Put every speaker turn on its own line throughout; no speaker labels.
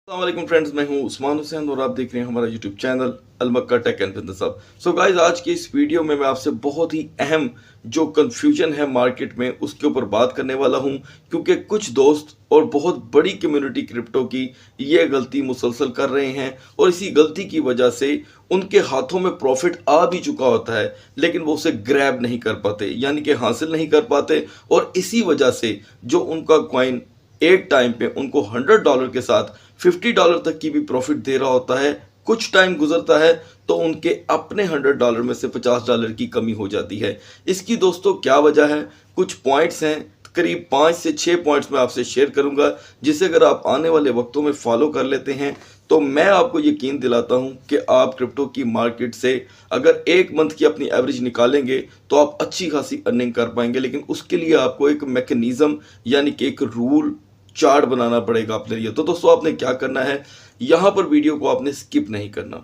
अस्सलाम वालेकुम फ्रेंड्स, मैं हूं उस्मान हुसैन और आप देख रहे हैं हमारा यूट्यूब चैनल अलमक्का tech and business hub. So guys, आज के इस वीडियो में मैं आपसे बहुत ही अहम जो कंफ्यूजन है मार्केट में उसके ऊपर बात करने वाला हूं, क्योंकि कुछ दोस्त और बहुत बड़ी कम्युनिटी क्रिप्टो की ये गलती मुसलसल कर रहे हैं और इसी गलती की वजह से उनके हाथों में प्रॉफिट आ भी चुका होता है, लेकिन वो उसे ग्रैब नहीं कर पाते, यानी कि हासिल नहीं कर पाते। और इसी वजह से जो उनका कॉइन एक टाइम पे उनको $100 के साथ $50 तक की भी प्रॉफिट दे रहा होता है, कुछ टाइम गुजरता है तो उनके अपने $100 में से $50 की कमी हो जाती है। इसकी दोस्तों क्या वजह है? कुछ पॉइंट्स हैं, करीब 5 से 6 पॉइंट्स मैं आपसे शेयर करूंगा, जिसे अगर आप आने वाले वक्तों में फॉलो कर लेते हैं तो मैं आपको यकीन दिलाता हूं कि आप क्रिप्टो की मार्केट से अगर एक मंथ की अपनी एवरेज निकालेंगे तो आप अच्छी खासी अर्निंग कर पाएंगे। लेकिन उसके लिए आपको एक मैकेनिज्म यानी कि एक रूल चार्ट बनाना पड़ेगा अपने लिए। तो दोस्तों, आपने क्या करना है, यहां पर वीडियो को आपने स्किप नहीं करना।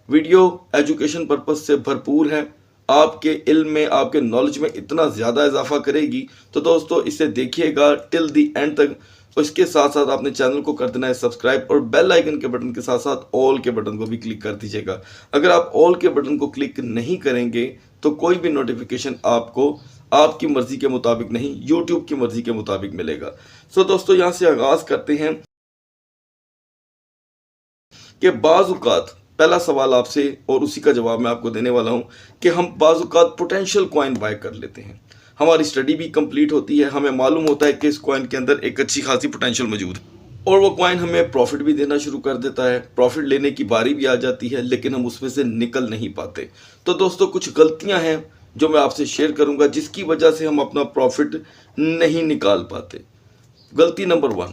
वीडियो एजुकेशन पर्पज से भरपूर है, आपके इल्म में, आपके नॉलेज में इतना ज़्यादा इजाफा करेगी। तो दोस्तों, इसे देखिएगा टिल दी एंड तक। और इसके साथ साथ आपने चैनल को कर देना है सब्सक्राइब और बेल आइकन के बटन के साथ साथ ऑल के बटन को भी क्लिक कर दीजिएगा। अगर आप ऑल के बटन को क्लिक नहीं करेंगे तो कोई भी नोटिफिकेशन आपको आपकी मर्जी के मुताबिक नहीं, यूट्यूब की मर्जी के मुताबिक मिलेगा। सो दोस्तों, यहां से आगाज करते हैं कि बाज़-औक़ात पहला सवाल आपसे और उसी का जवाब मैं आपको देने वाला हूं कि हम बाज़-औक़ात पोटेंशियल कॉइन बाय कर लेते हैं। हमारी स्टडी भी कंप्लीट होती है, हमें मालूम होता है कि इस कॉइन के अंदर एक अच्छी खासी पोटेंशियल मौजूद है और वो कॉइन हमें प्रॉफिट भी देना शुरू कर देता है। प्रॉफिट लेने की बारी भी आ जाती है, लेकिन हम उसमें से निकल नहीं पाते। तो दोस्तों, कुछ गलतियां हैं जो मैं आपसे शेयर करूंगा जिसकी वजह से हम अपना प्रॉफिट नहीं निकाल पाते। गलती नंबर 1,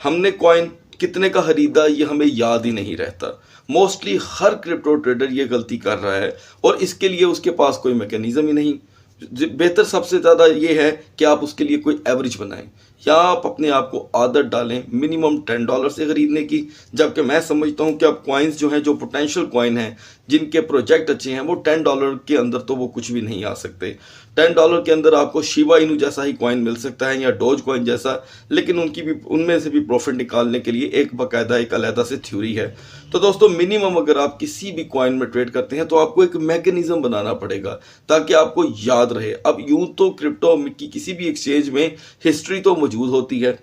हमने कॉइन कितने का खरीदा ये हमें याद ही नहीं रहता। मोस्टली हर क्रिप्टो ट्रेडर ये गलती कर रहा है और इसके लिए उसके पास कोई मैकेनिज्म ही नहीं। बेहतर सबसे ज़्यादा ये है कि आप उसके लिए कोई एवरेज बनाएं या आप अपने आप को आदत डालें मिनिमम $10 से खरीदने की। जबकि मैं समझता हूं कि अब कॉइन्स जो हैं, जो पोटेंशियल कॉइन हैं, जिनके प्रोजेक्ट अच्छे हैं, वो $10 के अंदर तो वो कुछ भी नहीं आ सकते। $10 के अंदर आपको शिबा इनू जैसा ही कॉइन मिल सकता है या डोज कॉइन जैसा, लेकिन उनमें से भी प्रॉफिट निकालने के लिए एक बाकायदा एक अलहदा से थ्योरी है। तो दोस्तों, मिनिमम अगर आप किसी भी कॉइन में ट्रेड करते हैं तो आपको एक मैकेनिज्म बनाना पड़ेगा ताकि आपको याद रहे। अब यूं तो क्रिप्टो की किसी भी एक्सचेंज में हिस्ट्री तो मौजूद होती है,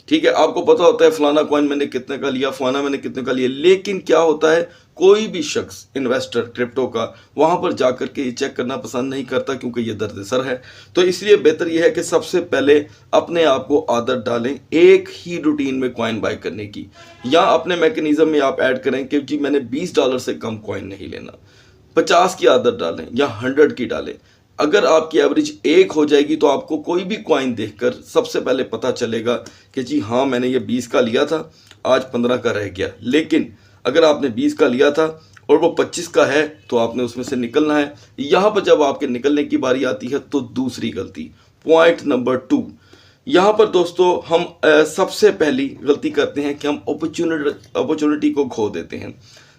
ठीक है, आपको पता होता है फलाना कॉइन मैंने कितने का लिया, फलाना मैंने कितने का लिया। लेकिन क्या होता है, कोई भी शख्स इन्वेस्टर क्रिप्टो का वहां पर जाकर के ये चेक करना पसंद नहीं करता, क्योंकि ये दर्द सर है। तो इसलिए बेहतर यह है कि सबसे पहले अपने आप को आदत डालें एक ही रूटीन में कॉइन बाय करने की, या अपने मैकेनिज्म में आप ऐड करें कि जी मैंने $20 से कम कॉइन नहीं लेना। 50 की आदत डालें या 100 की डालें। अगर आपकी एवरेज 1 हो जाएगी तो आपको कोई भी कॉइन देखकर सबसे पहले पता चलेगा कि जी हाँ, मैंने ये 20 का लिया था, आज 15 का रह गया। लेकिन अगर आपने 20 का लिया था और वो 25 का है तो आपने उसमें से निकलना है। यहाँ पर जब आपके निकलने की बारी आती है तो दूसरी गलती, पॉइंट नंबर 2, यहाँ पर दोस्तों हम सबसे पहली गलती करते हैं कि हम अपॉर्चुनिटी को खो देते हैं।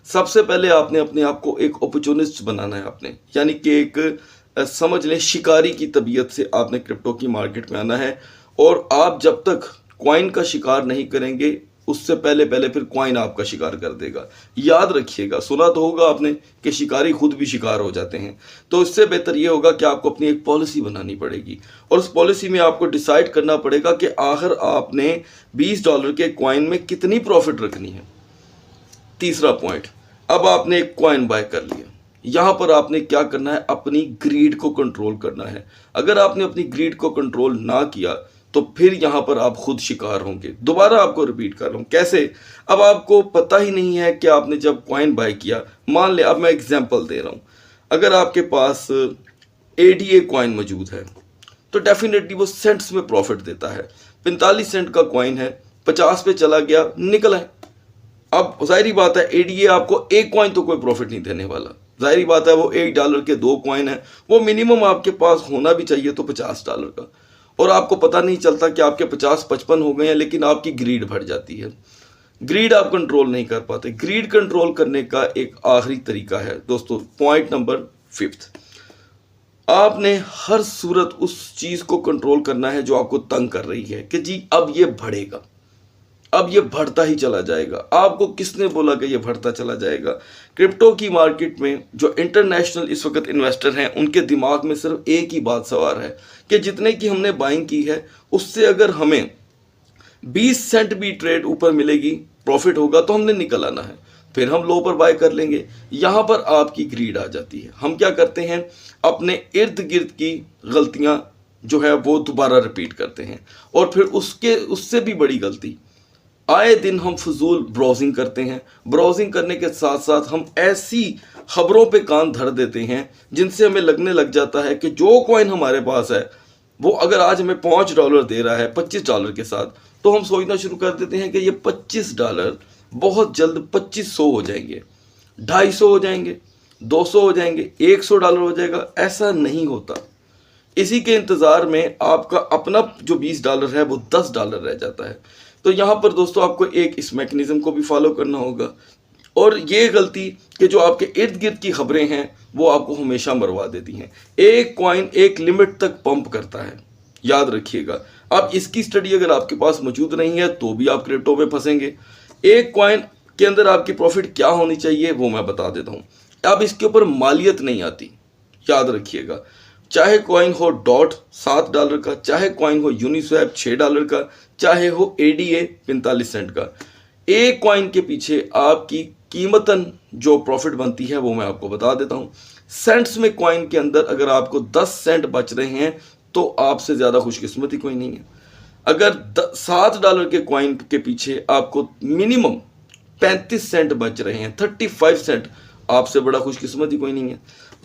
सबसे पहले आपने अपने आप को एक अपॉर्चुनिस्ट बनाना है आपने, यानी कि एक समझ लें शिकारी की तबीयत से आपने क्रिप्टो की मार्केट में आना है। और आप जब तक कॉइन का शिकार नहीं करेंगे उससे पहले पहले फिर कॉइन आपका शिकार कर देगा। याद रखिएगा, सुना तो होगा आपने कि शिकारी खुद भी शिकार हो जाते हैं। तो इससे बेहतर ये होगा कि आपको अपनी एक पॉलिसी बनानी पड़ेगी और उस पॉलिसी में आपको डिसाइड करना पड़ेगा कि आखिर आपने $20 के कॉइन में कितनी प्रॉफिट रखनी है। तीसरा पॉइंट, अब आपने एक कॉइन बाय कर लिया, यहां पर आपने क्या करना है, अपनी ग्रीड को कंट्रोल करना है। अगर आपने अपनी ग्रीड को कंट्रोल ना किया तो फिर यहां पर आप खुद शिकार होंगे। दोबारा आपको रिपीट कर रहा हूं कैसे। अब आपको पता ही नहीं है कि आपने जब कॉइन बाय किया, मान ले, अब मैं एग्जांपल दे रहा हूं, अगर आपके पास ADA कॉइन मौजूद है तो डेफिनेटली वो सेंट्स में प्रॉफिट देता है। 45 सेंट का कॉइन है, 50 पे चला गया, निकला है। अब जाहिर बात है ADA आपको एक कॉइन तो कोई प्रॉफिट नहीं देने वाला। जाहिर बात है वो $1 के 2 कॉइन है, वो मिनिमम आपके पास होना भी चाहिए तो $50 का। और आपको पता नहीं चलता कि आपके 50-55 हो गए हैं, लेकिन आपकी ग्रीड बढ़ जाती है। ग्रीड आप कंट्रोल नहीं कर पाते। ग्रीड कंट्रोल करने का एक आखिरी तरीका है दोस्तों, पॉइंट नंबर 5, आपने हर सूरत उस चीज को कंट्रोल करना है जो आपको तंग कर रही है कि जी अब ये बढ़ेगा, अब ये बढ़ता ही चला जाएगा। आपको किसने बोला कि ये बढ़ता चला जाएगा? क्रिप्टो की मार्केट में जो इंटरनेशनल इस वक्त इन्वेस्टर हैं उनके दिमाग में सिर्फ एक ही बात सवार है कि जितने की हमने बाइंग की है उससे अगर हमें 20 सेंट भी ट्रेड ऊपर मिलेगी, प्रॉफिट होगा तो हमने निकल आना है, फिर हम लो पर बाय कर लेंगे। यहाँ पर आपकी ग्रीड आ जाती है। हम क्या करते हैं, अपने इर्द गिर्द की गलतियाँ जो है वो दोबारा रिपीट करते हैं, और फिर उससे भी बड़ी गलती, आए दिन हम फजूल ब्राउजिंग करते हैं। ब्राउजिंग करने के साथ साथ हम ऐसी खबरों पे कान धर देते हैं जिनसे हमें लगने लग जाता है कि जो कॉइन हमारे पास है वो अगर आज हमें $5 दे रहा है $25 के साथ, तो हम सोचना शुरू कर देते हैं कि ये $25 बहुत जल्द 2500 हो जाएंगे, 250 हो जाएंगे, 200 हो जाएंगे, $100 हो जाएगा। ऐसा नहीं होता। इसी के इंतज़ार में आपका अपना जो $20 है वो $10 रह जाता है। तो यहाँ पर दोस्तों आपको एक इस मैकेनिज्म को भी फॉलो करना होगा, और ये गलती कि जो आपके इर्द गिर्द की खबरें हैं वो आपको हमेशा मरवा देती हैं। एक कॉइन एक लिमिट तक पंप करता है, याद रखिएगा। अब इसकी स्टडी अगर आपके पास मौजूद नहीं है तो भी आप क्रिप्टो में फंसेंगे। एक कॉइन के अंदर आपकी प्रॉफिट क्या होनी चाहिए वो मैं बता देता हूँ। अब इसके ऊपर मालियत नहीं आती, याद रखिएगा। चाहे कॉइन हो डॉट $7 का, चाहे कॉइन हो यूनिस्वैप $6 का, चाहे हो ADA 45 सेंट का, एक कॉइन के पीछे आपकी कीमतन जो प्रॉफिट बनती है वो मैं आपको बता देता हूँ। सेंट्स में कॉइन के अंदर अगर आपको 10 सेंट बच रहे हैं तो आपसे ज़्यादा खुशकिस्मती कोई नहीं है। अगर $7 के कॉइन के पीछे आपको मिनिमम 35 सेंट बच रहे हैं, 35 सेंट, आपसे बड़ा खुशकिस्मती कोई नहीं है।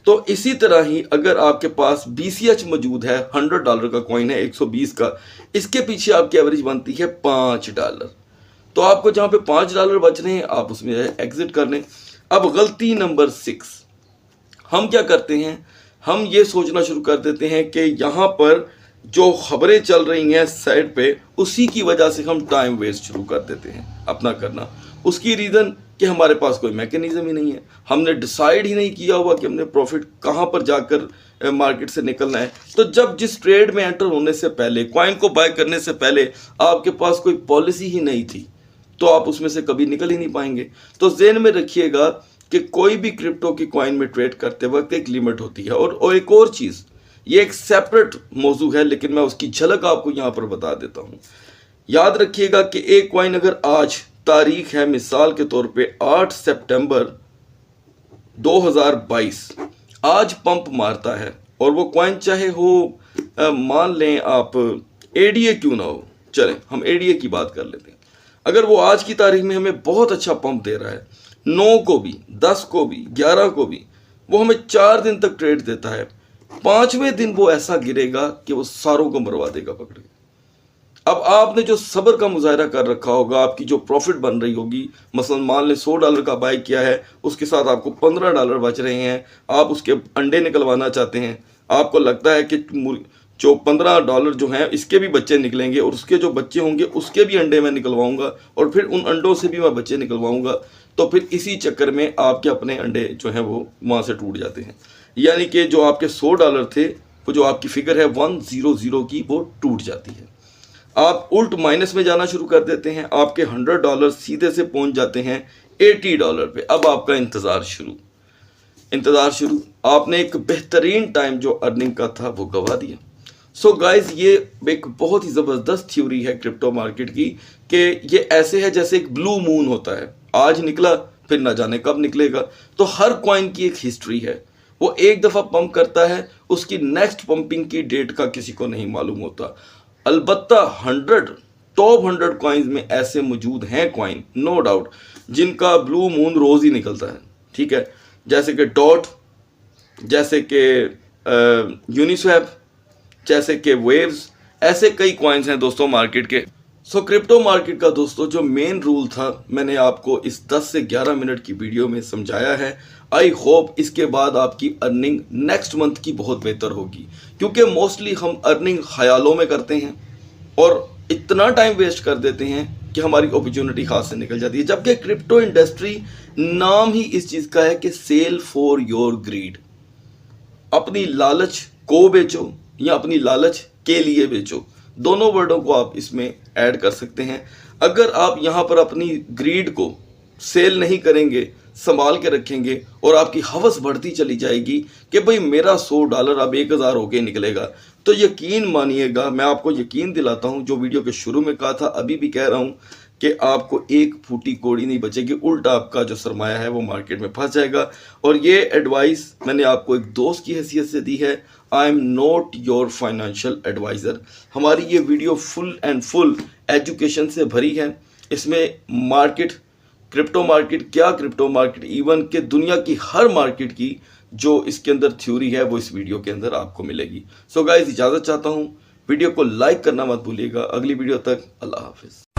तो इसी तरह ही अगर आपके पास BCH मौजूद है, $100 का कॉइन है 120 का, इसके पीछे आपकी एवरेज बनती है $5। तो आपको जहाँ पे $5 बच रहे हैं आप उसमें एग्जिट कर लें। अब गलती नंबर 6, हम क्या करते हैं, हम ये सोचना शुरू कर देते हैं कि यहाँ पर जो खबरें चल रही हैं साइड पे, उसी की वजह से हम टाइम वेस्ट शुरू कर देते हैं अपना करना। उसकी रीज़न कि हमारे पास कोई मैकेनिज्म ही नहीं है, हमने डिसाइड ही नहीं किया हुआ कि हमने प्रॉफिट कहाँ पर जाकर मार्केट से निकलना है। तो जब जिस ट्रेड में एंटर होने से पहले, कॉइन को बाय करने से पहले आपके पास कोई पॉलिसी ही नहीं थी, तो आप उसमें से कभी निकल ही नहीं पाएंगे। तो ज़हन में रखिएगा कि कोई भी क्रिप्टो की कॉइन में ट्रेड करते वक्त एक लिमिट होती है। और एक और चीज़, ये एक सेपरेट मौजू है लेकिन मैं उसकी झलक आपको यहाँ पर बता देता हूँ। याद रखिएगा कि एक कॉइन अगर आज तारीख है मिसाल के तौर पे 8 सितंबर 2022 आज पंप मारता है, और वो कॉइन चाहे हो मान लें आप ADA क्यों ना हो, चलें हम ADA की बात कर लेते हैं। अगर वो आज की तारीख में हमें बहुत अच्छा पंप दे रहा है, 9 को भी, 10 को भी, 11 को भी, वो हमें 4 दिन तक ट्रेड देता है, 5वें दिन वो ऐसा गिरेगा कि वो सारों को मरवा देगा पकड़ के। अब आपने जो सब्र का मुजाहरा कर रखा होगा, आपकी जो प्रॉफिट बन रही होगी, मसलन मान लें $100 का बाय किया है, उसके साथ आपको $15 बच रहे हैं, आप उसके अंडे निकलवाना चाहते हैं, आपको लगता है कि जो $15 जो हैं इसके भी बच्चे निकलेंगे, और उसके जो बच्चे होंगे उसके भी अंडे मैं निकलवाऊंगा, और फिर उन अंडों से भी मैं बच्चे निकलवाऊंगा। तो फिर इसी चक्कर में आपके अपने अंडे जो हैं वो वहाँ से टूट जाते हैं, यानी कि जो आपके $100 थे, वो जो आपकी फिगर है 100 की, वो टूट जाती है। आप उल्ट माइनस में जाना शुरू कर देते हैं, आपके $100 सीधे से पहुंच जाते हैं $80 पे। अब आपका इंतज़ार शुरू, आपने एक बेहतरीन टाइम जो अर्निंग का था वो गवा दिया। सो गाइज, ये एक बहुत ही ज़बरदस्त थ्योरी है क्रिप्टो मार्केट की, कि ये ऐसे है जैसे एक ब्लू मून होता है, आज निकला फिर ना जाने कब निकलेगा। तो हर कॉइन की एक हिस्ट्री है, वो एक दफ़ा पंप करता है, उसकी नेक्स्ट पंपिंग की डेट का किसी को नहीं मालूम होता। अलबत्ता टॉप 100 कॉइन्स में ऐसे मौजूद हैं कॉइन, नो डाउट, जिनका ब्लू मून रोज़ ही निकलता है, ठीक है, जैसे कि डॉट, जैसे कि यूनिस्वैप, जैसे कि वेव्स, ऐसे कई कॉइन्स हैं दोस्तों मार्केट के। सो क्रिप्टो मार्केट का दोस्तों जो मेन रूल था मैंने आपको इस 10 से 11 मिनट की वीडियो में समझाया है। आई होप इसके बाद आपकी अर्निंग नेक्स्ट मंथ की बहुत बेहतर होगी, क्योंकि मोस्टली हम अर्निंग ख्यालों में करते हैं और इतना टाइम वेस्ट कर देते हैं कि हमारी अपॉर्चुनिटी हाथ से निकल जाती है। जबकि क्रिप्टो इंडस्ट्री नाम ही इस चीज़ का है कि सेल फॉर योर ग्रीड, अपनी लालच को बेचो या अपनी लालच के लिए बेचो, दोनों वर्डों को आप इसमें ऐड कर सकते हैं। अगर आप यहाँ पर अपनी ग्रीड को सेल नहीं करेंगे, संभाल के रखेंगे और आपकी हवस बढ़ती चली जाएगी कि भाई मेरा $100 अब 1000 होके निकलेगा, तो यकीन मानिएगा, मैं आपको यकीन दिलाता हूँ, जो वीडियो के शुरू में कहा था अभी भी कह रहा हूँ कि आपको एक फूटी कौड़ी नहीं बचेगी, उल्टा आपका जो सरमाया है वो मार्केट में फंस जाएगा। और ये एडवाइस मैंने आपको एक दोस्त की हैसियत से दी है। I am not your financial advisor. हमारी ये video full and full education से भरी है। इसमें मार्केट, क्रिप्टो मार्केट, क्या क्रिप्टो मार्केट, इवन के दुनिया की हर मार्केट की जो इसके अंदर थ्योरी है वो इस वीडियो के अंदर आपको मिलेगी। सो गाइस, इजाज़त चाहता हूँ, वीडियो को लाइक करना मत भूलिएगा। अगली वीडियो तक अल्लाह हाफिज़।